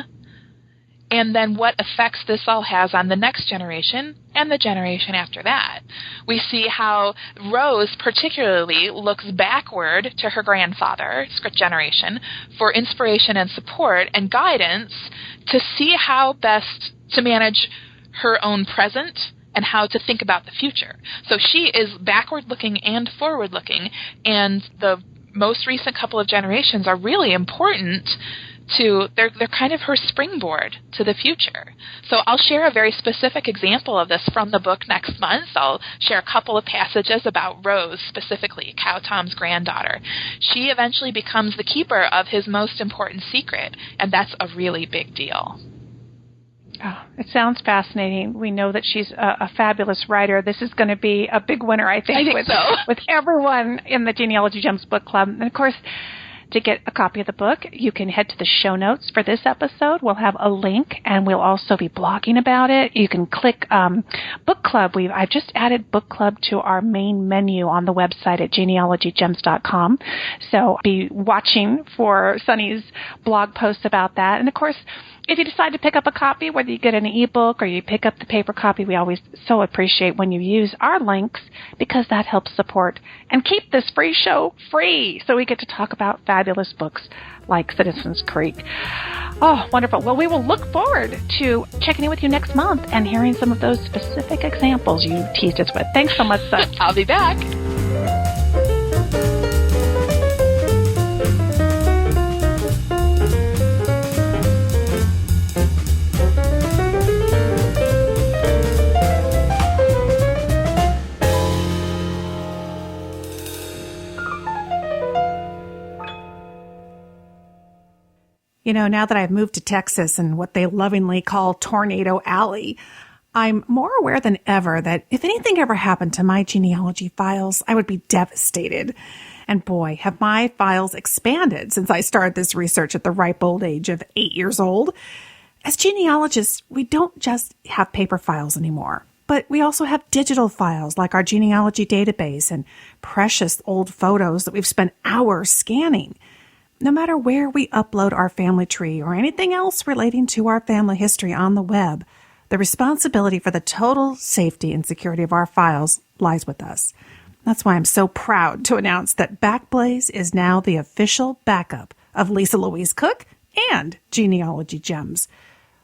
and then what effects this all has on the next generation and the generation after that. We see how Rose particularly looks backward to her grandfather's generation for inspiration and support and guidance to see how best to manage her own present and how to think about the future. So she is backward-looking and forward-looking, and the most recent couple of generations are really important to, they're kind of her springboard to the future. So I'll share a very specific example of this from the book next month. I'll share a couple of passages about Rose specifically, Cow Tom's granddaughter. She eventually becomes the keeper of his most important secret, and that's a really big deal. Oh, it sounds fascinating. We know that she's a fabulous writer. This is going to be a big winner, I think with everyone in the Genealogy Gems Book Club. And, of course, to get a copy of the book, you can head to the show notes for this episode. We'll have a link, and we'll also be blogging about it. You can click Book Club. I've just added Book Club to our main menu on the website at genealogygems.com. So be watching for Sunny's blog posts about that. And, of course, if you decide to pick up a copy, whether you get an ebook or you pick up the paper copy, we always so appreciate when you use our links because that helps support and keep this free show free. So we get to talk about fabulous books like Citizens Creek. Oh, wonderful. Well, we will look forward to checking in with you next month and hearing some of those specific examples you teased us with. Thanks so much, Sun. I'll be back. You know, now that I've moved to Texas and what they lovingly call Tornado Alley, I'm more aware than ever that if anything ever happened to my genealogy files, I would be devastated. And boy, have my files expanded since I started this research at the ripe old age of 8 years old. As genealogists, we don't just have paper files anymore, but we also have digital files like our genealogy database and precious old photos that we've spent hours scanning. No matter where we upload our family tree or anything else relating to our family history on the web, the responsibility for the total safety and security of our files lies with us. That's why I'm so proud to announce that Backblaze is now the official backup of Lisa Louise Cooke and Genealogy Gems.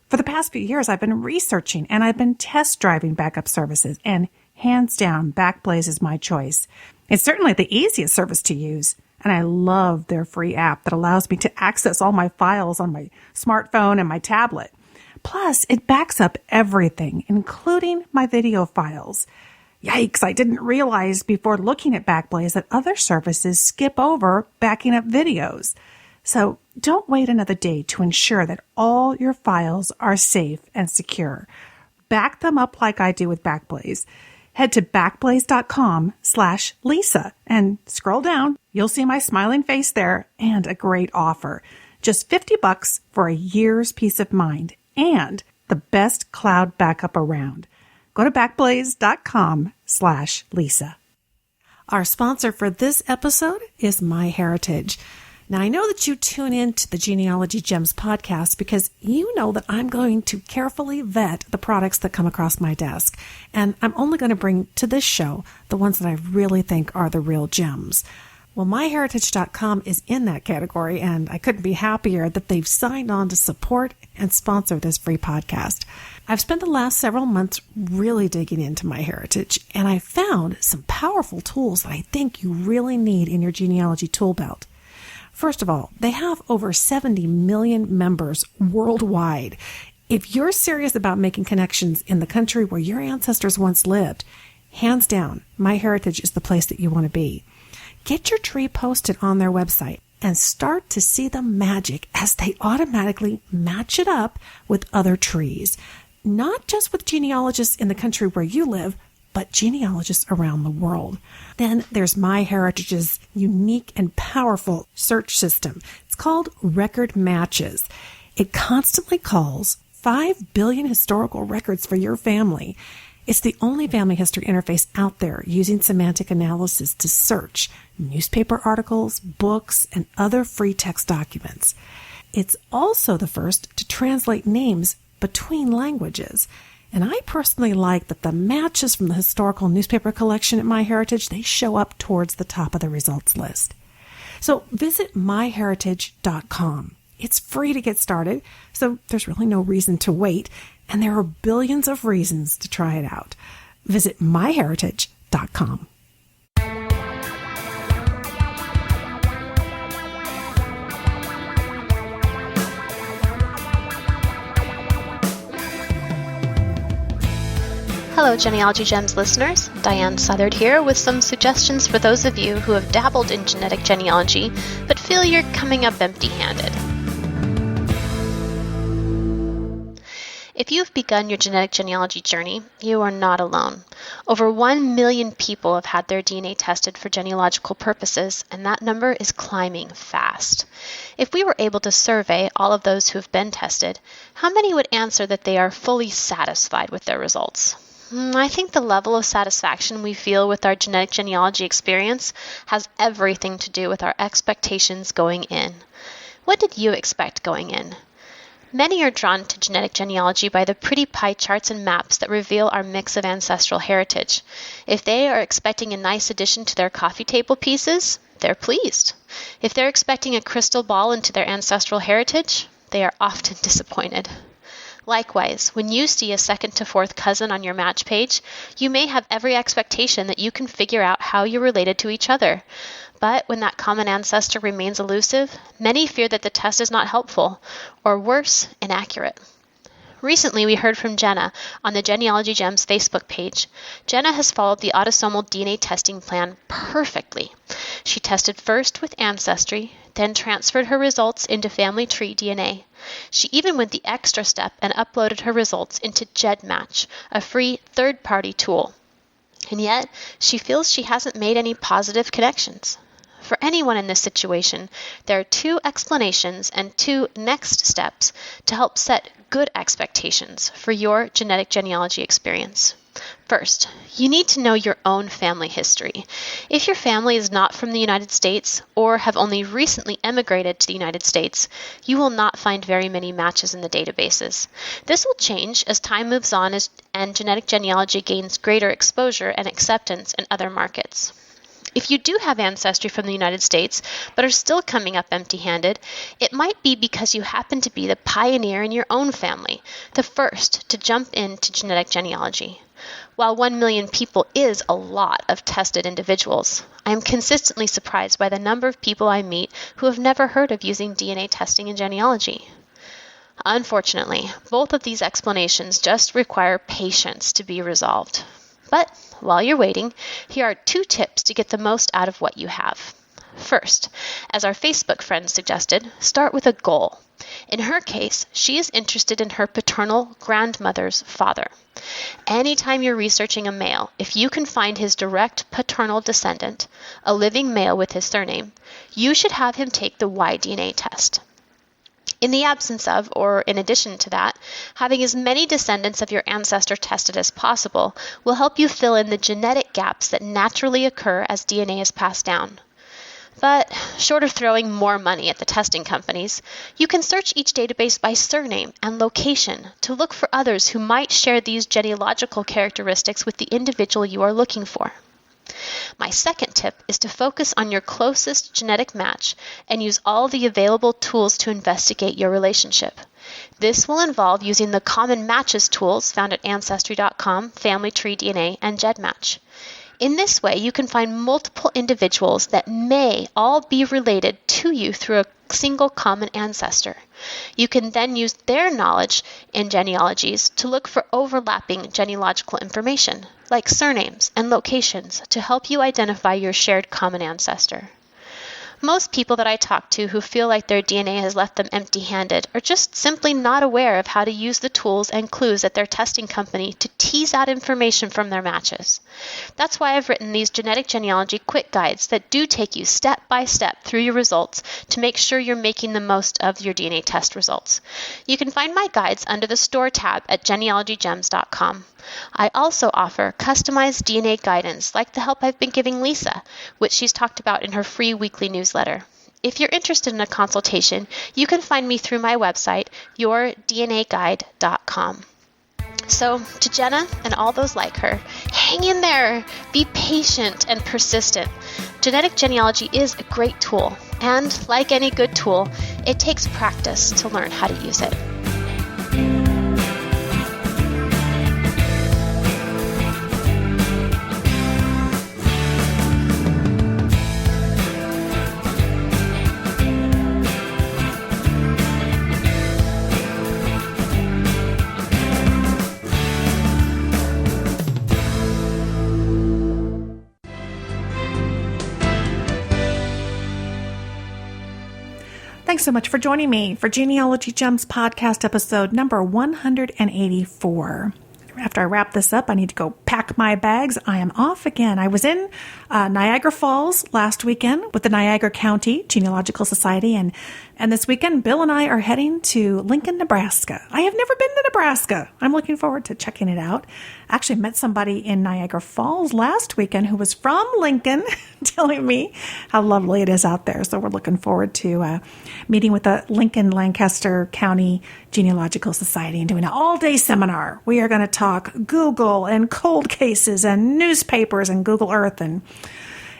For the past few years, I've been researching and I've been test driving backup services, and hands down, Backblaze is my choice. It's certainly the easiest service to use. And I love their free app that allows me to access all my files on my smartphone and my tablet. Plus, it backs up everything, including my video files. Yikes, I didn't realize before looking at Backblaze that other services skip over backing up videos. So don't wait another day to ensure that all your files are safe and secure. Back them up like I do with Backblaze. Head to backblaze.com/Lisa and scroll down. You'll see my smiling face there and a great offer. Just $50 for a year's peace of mind and the best cloud backup around. Go to backblaze.com/Lisa. Our sponsor for this episode is MyHeritage. Now, I know that you tune in to the Genealogy Gems podcast because you know that I'm going to carefully vet the products that come across my desk. And I'm only going to bring to this show the ones that I really think are the real gems. Well, MyHeritage.com is in that category, and I couldn't be happier that they've signed on to support and sponsor this free podcast. I've spent the last several months really digging into MyHeritage, and I found some powerful tools that I think you really need in your genealogy tool belt. First of all, they have over 70 million members worldwide. If you're serious about making connections in the country where your ancestors once lived, hands down, MyHeritage is the place that you want to be. Get your tree posted on their website and start to see the magic as they automatically match it up with other trees. Not just with genealogists in the country where you live, but genealogists around the world. Then there's MyHeritage's unique and powerful search system. It's called Record Matches. It constantly calls 5 billion historical records for your family. It's the only family history interface out there using semantic analysis to search newspaper articles, books, and other free text documents. It's also the first to translate names between languages. And I personally like that the matches from the historical newspaper collection at MyHeritage, they show up towards the top of the results list. So visit myheritage.com. It's free to get started, so there's really no reason to wait, and there are billions of reasons to try it out. Visit myheritage.com. Hello, Genealogy Gems listeners. Diane Southard here with some suggestions for those of you who have dabbled in genetic genealogy but feel you're coming up empty-handed. If you've begun your genetic genealogy journey, you are not alone. Over 1 million people have had their DNA tested for genealogical purposes, and that number is climbing fast. If we were able to survey all of those who have been tested, how many would answer that they are fully satisfied with their results? I think the level of satisfaction we feel with our genetic genealogy experience has everything to do with our expectations going in. What did you expect going in? Many are drawn to genetic genealogy by the pretty pie charts and maps that reveal our mix of ancestral heritage. If they are expecting a nice addition to their coffee table pieces, they're pleased. If they're expecting a crystal ball into their ancestral heritage, they are often disappointed. Likewise, when you see a second to fourth cousin on your match page, you may have every expectation that you can figure out how you're related to each other. But when that common ancestor remains elusive, many fear that the test is not helpful, or worse, inaccurate. Recently, we heard from Jenna on the Genealogy Gems Facebook page. Jenna has followed the autosomal DNA testing plan perfectly. She tested first with Ancestry, then transferred her results into Family Tree DNA. She even went the extra step and uploaded her results into GEDmatch, a free third-party tool. And yet, she feels she hasn't made any positive connections. For anyone in this situation, there are 2 explanations and 2 next steps to help set good expectations for your genetic genealogy experience. First, you need to know your own family history. If your family is not from the United States or have only recently emigrated to the United States, you will not find very many matches in the databases. This will change as time moves on and genetic genealogy gains greater exposure and acceptance in other markets. If you do have ancestry from the United States, but are still coming up empty-handed, it might be because you happen to be the pioneer in your own family, the first to jump into genetic genealogy. While 1 million people is a lot of tested individuals, I am consistently surprised by the number of people I meet who have never heard of using DNA testing in genealogy. Unfortunately, both of these explanations just require patience to be resolved. But while you're waiting, here are 2 tips to get the most out of what you have. First, as our Facebook friend suggested, start with a goal. In her case, she is interested in her paternal grandmother's father. Anytime you're researching a male, if you can find his direct paternal descendant, a living male with his surname, you should have him take the Y-DNA test. In the absence of, or in addition to that, having as many descendants of your ancestor tested as possible will help you fill in the genetic gaps that naturally occur as DNA is passed down. But short of throwing more money at the testing companies, you can search each database by surname and location to look for others who might share these genealogical characteristics with the individual you are looking for. My second tip is to focus on your closest genetic match and use all the available tools to investigate your relationship. This will involve using the Common Matches tools found at Ancestry.com, Family Tree DNA, and GEDmatch. In this way, you can find multiple individuals that may all be related to you through a single common ancestor. You can then use their knowledge in genealogies to look for overlapping genealogical information, like surnames and locations, to help you identify your shared common ancestor. Most people that I talk to who feel like their DNA has left them empty-handed are just simply not aware of how to use the tools and clues at their testing company to tease out information from their matches. That's why I've written these genetic genealogy quick guides that do take you step by step through your results to make sure you're making the most of your DNA test results. You can find my guides under the Store tab at genealogygems.com. I also offer customized DNA guidance like the help I've been giving Lisa, which she's talked about in her free weekly newsletter. If you're interested in a consultation, you can find me through my website, yourdnaguide.com. So, to Jenna and all those like her, hang in there, be patient and persistent. Genetic genealogy is a great tool, and like any good tool, it takes practice to learn how to use it. Thanks so much for joining me for Genealogy Gems podcast episode number 184. After I wrap this up, I need to go pack my bags. I am off again. I was in Niagara Falls last weekend with the Niagara County Genealogical Society, and this weekend, Bill and I are heading to Lincoln, Nebraska. I have never been to Nebraska. I'm looking forward to checking it out. I actually met somebody in Niagara Falls last weekend who was from Lincoln telling me how lovely it is out there. So we're looking forward to meeting with the Lincoln Lancaster County Genealogical Society and doing an all-day seminar. We are going to talk Google and cold cases and newspapers and Google Earth, and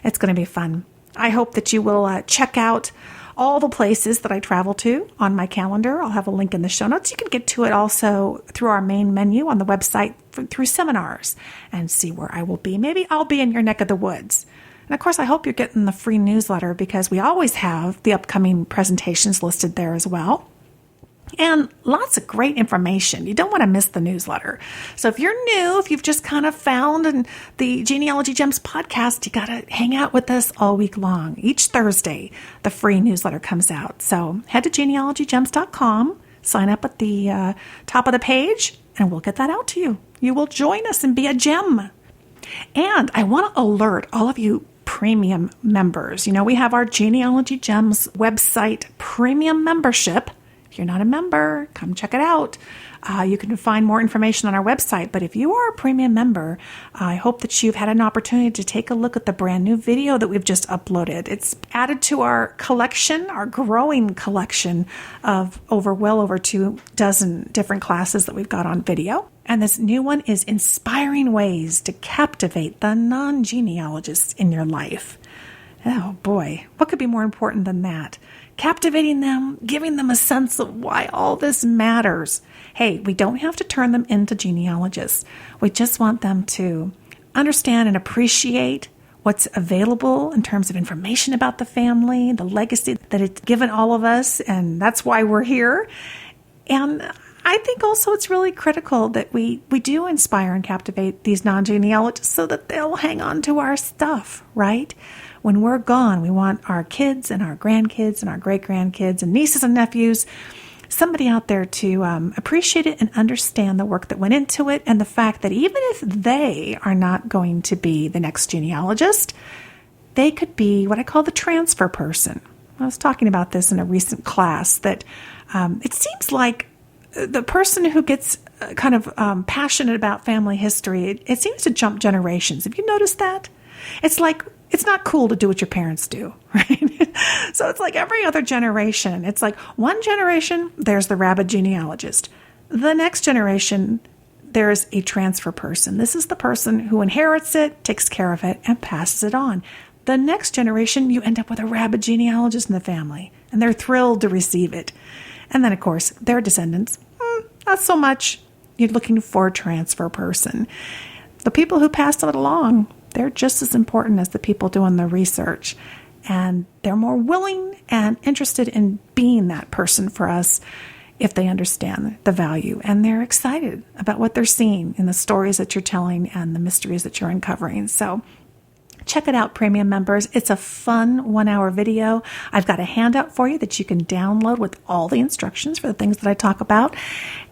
it's going to be fun. I hope that you will check out all the places that I travel to on my calendar. I'll have a link in the show notes. You can get to it also through our main menu on the website through seminars and see where I will be. Maybe I'll be in your neck of the woods. And of course, I hope you're getting the free newsletter because we always have the upcoming presentations listed there as well. And lots of great information. You don't want to miss the newsletter. So if you're new, if you've just kind of found the Genealogy Gems podcast, you got to hang out with us all week long. Each Thursday, the free newsletter comes out. So head to genealogygems.com, sign up at the top of the page, and we'll get that out to you. You will join us and be a gem. And I want to alert all of you premium members. You know, we have our Genealogy Gems website premium membership. If you're not a member, come check it out. You can find more information on our website. But if you are a premium member, I hope that you've had an opportunity to take a look at the brand new video that we've just uploaded. It's added to our collection, our growing collection of well over 24 different classes that we've got on video. And this new one is inspiring ways to captivate the non-genealogists in your life. Oh boy, what could be more important than that? Captivating them, giving them a sense of why all this matters. Hey, we don't have to turn them into genealogists. We just want them to understand and appreciate what's available in terms of information about the family, the legacy that it's given all of us, and that's why we're here. And I think also it's really critical that we do inspire and captivate these non-genealogists so that they'll hang on to our stuff, right? When we're gone, we want our kids and our grandkids and our great-grandkids and nieces and nephews, somebody out there to appreciate it and understand the work that went into it, and the fact that even if they are not going to be the next genealogist, they could be what I call the transfer person. I was talking about this in a recent class, that it seems like the person who gets kind of passionate about family history, it seems to jump generations. Have you noticed that? It's like, it's not cool to do what your parents do, right? So it's like every other generation. It's like one generation, there's the rabid genealogist. The next generation, there's a transfer person. This is the person who inherits it, takes care of it, and passes it on. The next generation, you end up with a rabid genealogist in the family, and they're thrilled to receive it. And then, of course, their descendants, not so much. You're looking for a transfer person. The people who passed it along, they're just as important as the people doing the research. And they're more willing and interested in being that person for us if they understand the value. And they're excited about what they're seeing in the stories that you're telling and the mysteries that you're uncovering. So check it out, premium members. It's a fun 1-hour video. I've got a handout for you that you can download with all the instructions for the things that I talk about.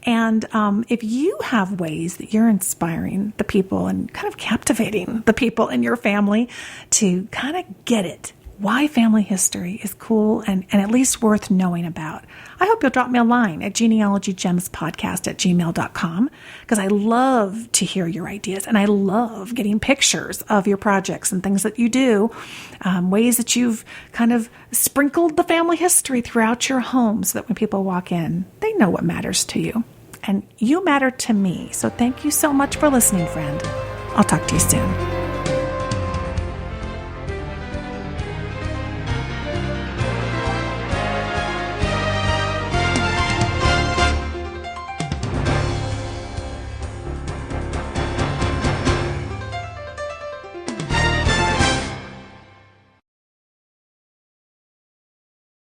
And if you have ways that you're inspiring the people and kind of captivating the people in your family to kind of get it why family history is cool and at least worth knowing about. I hope you'll drop me a line at genealogygemspodcast@gmail.com, because I love to hear your ideas, and I love getting pictures of your projects and things that you do, ways that you've kind of sprinkled the family history throughout your home so that when people walk in, they know what matters to you. And you matter to me. So thank you so much for listening, friend. I'll talk to you soon.